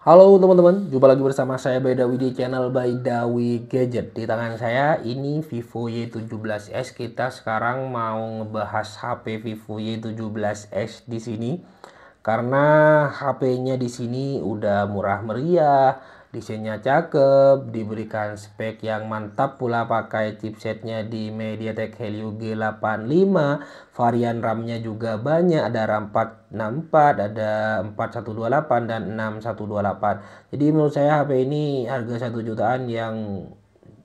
Halo teman-teman, jumpa lagi bersama saya Baidawi di channel Baidawi Gadget. Di tangan saya ini Vivo Y17s. Kita sekarang mau ngebahas HP Vivo Y17s di sini. Karena HP-nya di sini udah murah meriah, desainnya cakep, diberikan spek yang mantap pula, pakai chipsetnya di MediaTek Helio G85, varian RAM-nya juga banyak, ada RAM 464, ada 4128 dan 6128. Jadi menurut saya HP ini harga 1 jutaan yang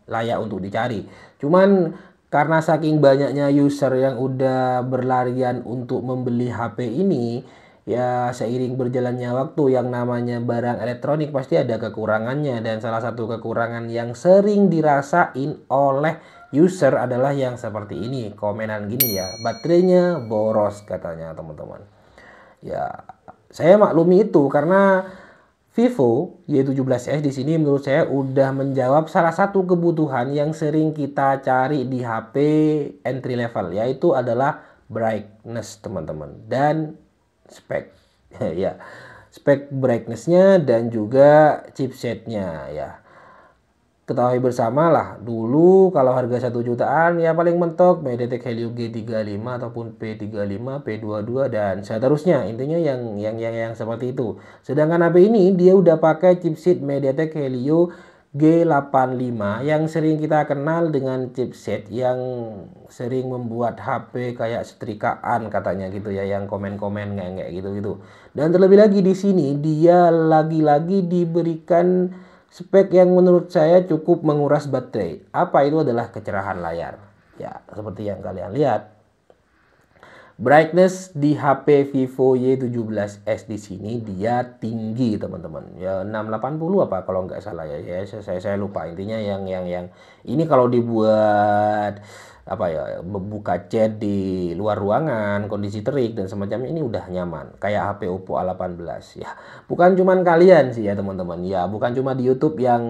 layak untuk dicari. Cuman karena saking banyaknya user yang udah berlarian untuk membeli HP ini, ya seiring berjalannya waktu yang namanya barang elektronik pasti ada kekurangannya, dan salah satu kekurangan yang sering dirasain oleh user adalah yang seperti ini, komenan gini ya, baterainya boros katanya teman-teman. Ya, saya maklumi itu karena Vivo Y17s di sini menurut saya udah menjawab salah satu kebutuhan yang sering kita cari di HP entry level, yaitu adalah brightness teman-teman, dan spek ya, spek brightnessnya dan juga chipsetnya ya. Ketahui bersama lah, dulu kalau harga 1 jutaan ya paling mentok MediaTek Helio G35 ataupun P35, P22 dan seterusnya. Intinya yang seperti itu. Sedangkan HP ini dia udah pakai chipset MediaTek Helio G85 yang sering kita kenal dengan chipset yang sering membuat HP kayak setrikaan katanya gitu ya, yang komen-komen kayak gitu-gitu. Dan terlebih lagi di sini dia lagi-lagi diberikan spek yang menurut saya cukup menguras baterai. Apa itu? Adalah kecerahan layar. Ya, seperti yang kalian lihat. Brightness di HP Vivo Y17s di sini dia tinggi teman-teman. Ya 680 apa kalau nggak salah ya. Ya saya lupa. Intinya yang ini kalau dibuat apa ya, buka chat di luar ruangan, kondisi terik dan semacamnya, ini udah nyaman kayak HP Oppo A18 ya. Bukan cuman kalian sih ya teman-teman, ya bukan cuma di YouTube yang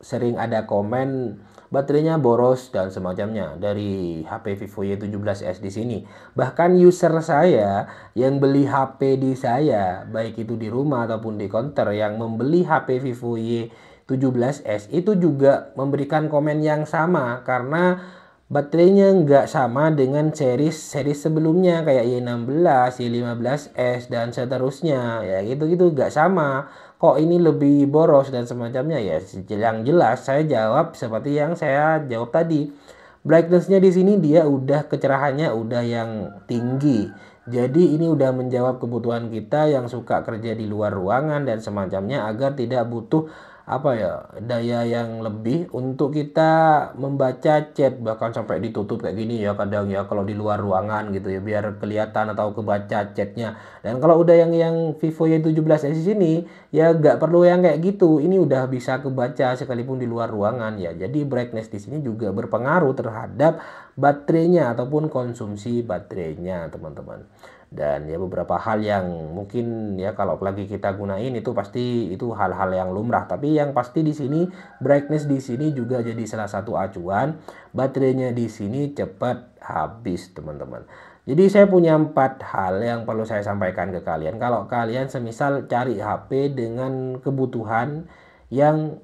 sering ada komen baterainya boros dan semacamnya dari HP Vivo Y17s di sini. Bahkan user saya yang beli HP di saya, baik itu di rumah ataupun di counter, yang membeli HP Vivo Y17s itu juga memberikan komen yang sama karena baterainya nggak sama dengan seri sebelumnya kayak Y16, Y15s dan seterusnya ya, gitu-gitu nggak sama. Kok ini lebih boros dan semacamnya ya. Yang jelas saya jawab seperti yang saya jawab tadi. Brightnessnya di sini dia udah kecerahannya udah yang tinggi. Jadi ini udah menjawab kebutuhan kita yang suka kerja di luar ruangan dan semacamnya, agar tidak butuh apa ya, daya yang lebih untuk kita membaca chat, bahkan sampai ditutup kayak gini ya kadang ya kalau di luar ruangan gitu ya, biar kelihatan atau kebaca chatnya. Dan kalau udah yang Vivo Y17 di sini ya nggak perlu yang kayak gitu, ini udah bisa kebaca sekalipun di luar ruangan ya. Jadi brightness di sini juga berpengaruh terhadap baterainya ataupun konsumsi baterainya teman-teman. Dan ya beberapa hal yang mungkin ya kalau lagi kita gunain itu pasti itu hal-hal yang lumrah, tapi yang pasti di sini brightness di sini juga jadi salah satu acuan. Baterainya di sini cepat habis teman-teman. Jadi saya punya 4 hal yang perlu saya sampaikan ke kalian kalau kalian semisal cari HP dengan kebutuhan yang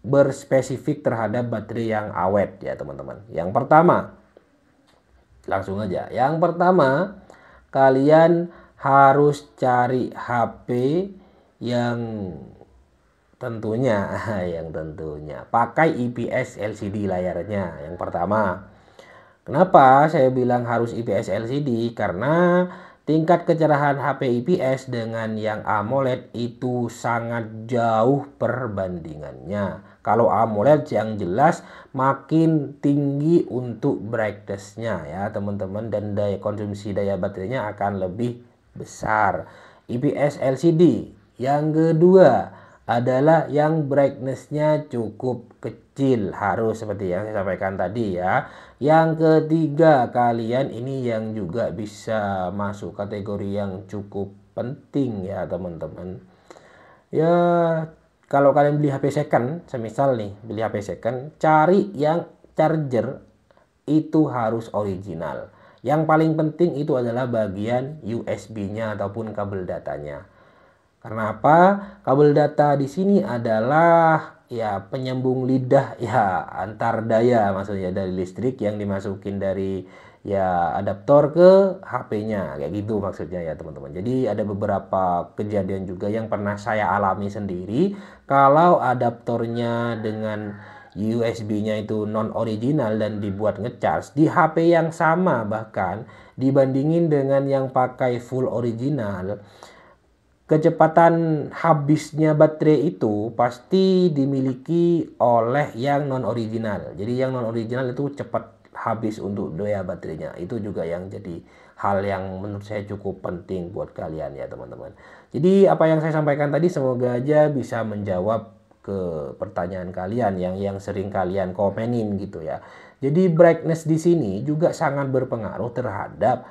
berspesifik terhadap baterai yang awet ya teman-teman. Yang pertama, langsung aja. Yang pertama, kalian harus cari HP yang tentunya pakai IPS LCD layarnya. Yang pertama, kenapa saya bilang harus IPS LCD? Karena tingkat kecerahan HP IPS dengan yang AMOLED itu sangat jauh perbandingannya. Kalau AMOLED yang jelas makin tinggi untuk brightness-nya ya teman-teman, dan daya konsumsi daya baterainya akan lebih besar. IPS LCD yang kedua adalah yang brightness-nya cukup kecil, harus seperti yang saya sampaikan tadi ya. Yang ketiga, kalian ini yang juga bisa masuk kategori yang cukup penting ya teman-teman. Ya kalau kalian beli HP second, semisal nih beli HP second, cari yang charger itu harus original. Yang paling penting itu adalah bagian USB-nya ataupun kabel datanya. Karena apa? Kabel data di sini adalah ya penyambung lidah ya antar daya, maksudnya dari listrik yang dimasukin dari ya adaptor ke HP-nya kayak gitu maksudnya ya teman-teman. Jadi ada beberapa kejadian juga yang pernah saya alami sendiri kalau adaptornya dengan USB-nya itu non original dan dibuat ngecharge di HP yang sama, bahkan dibandingin dengan yang pakai full original, kecepatan habisnya baterai itu pasti dimiliki oleh yang non original. Jadi yang non original itu cepat habis untuk daya baterainya. Itu juga yang jadi hal yang menurut saya cukup penting buat kalian ya teman-teman. Jadi apa yang saya sampaikan tadi semoga aja bisa menjawab ke pertanyaan kalian yang sering kalian komenin gitu ya. Jadi brightness di sini juga sangat berpengaruh terhadap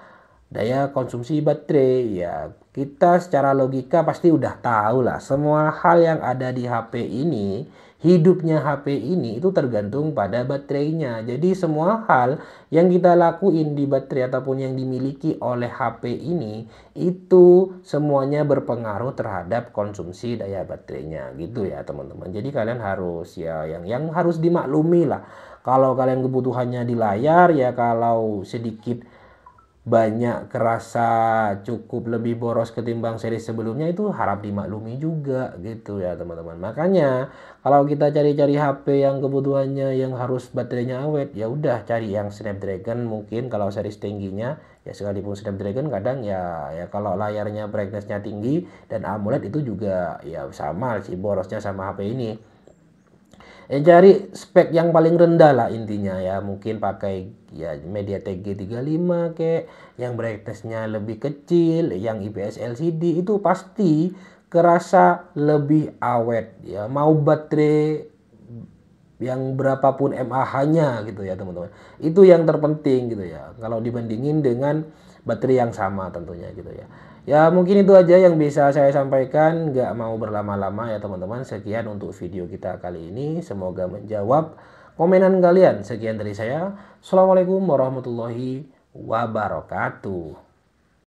daya konsumsi baterai. Ya, kita secara logika pasti udah tahu lah semua hal yang ada di HP ini, hidupnya HP ini itu tergantung pada baterainya. Jadi semua hal yang kita lakuin di baterai ataupun yang dimiliki oleh HP ini itu semuanya berpengaruh terhadap konsumsi daya baterainya gitu ya teman-teman. Jadi kalian harus ya yang harus dimaklumi lah. Kalau kalian kebutuhannya di layar ya, kalau sedikit banyak kerasa cukup lebih boros ketimbang seri sebelumnya, itu harap dimaklumi juga gitu ya teman-teman. Makanya kalau kita cari-cari HP yang kebutuhannya yang harus baterainya awet, ya udah cari yang Snapdragon mungkin kalau seri tingginya. Ya sekalipun Snapdragon kadang ya kalau layarnya brightnessnya tinggi dan AMOLED itu juga ya sama sih borosnya sama HP ini. Cari spek yang paling rendah lah intinya ya, mungkin pakai ya MediaTek G35 kayak yang brightnessnya lebih kecil, yang IPS LCD, itu pasti kerasa lebih awet ya, mau baterai yang berapapun mAh-nya gitu ya teman-teman. Itu yang terpenting gitu ya, kalau dibandingin dengan baterai yang sama tentunya gitu ya. Ya mungkin itu aja yang bisa saya sampaikan, nggak mau berlama-lama ya teman-teman. Sekian untuk video kita kali ini, semoga menjawab komenan kalian. Sekian dari saya. Assalamualaikum warahmatullahi wabarakatuh.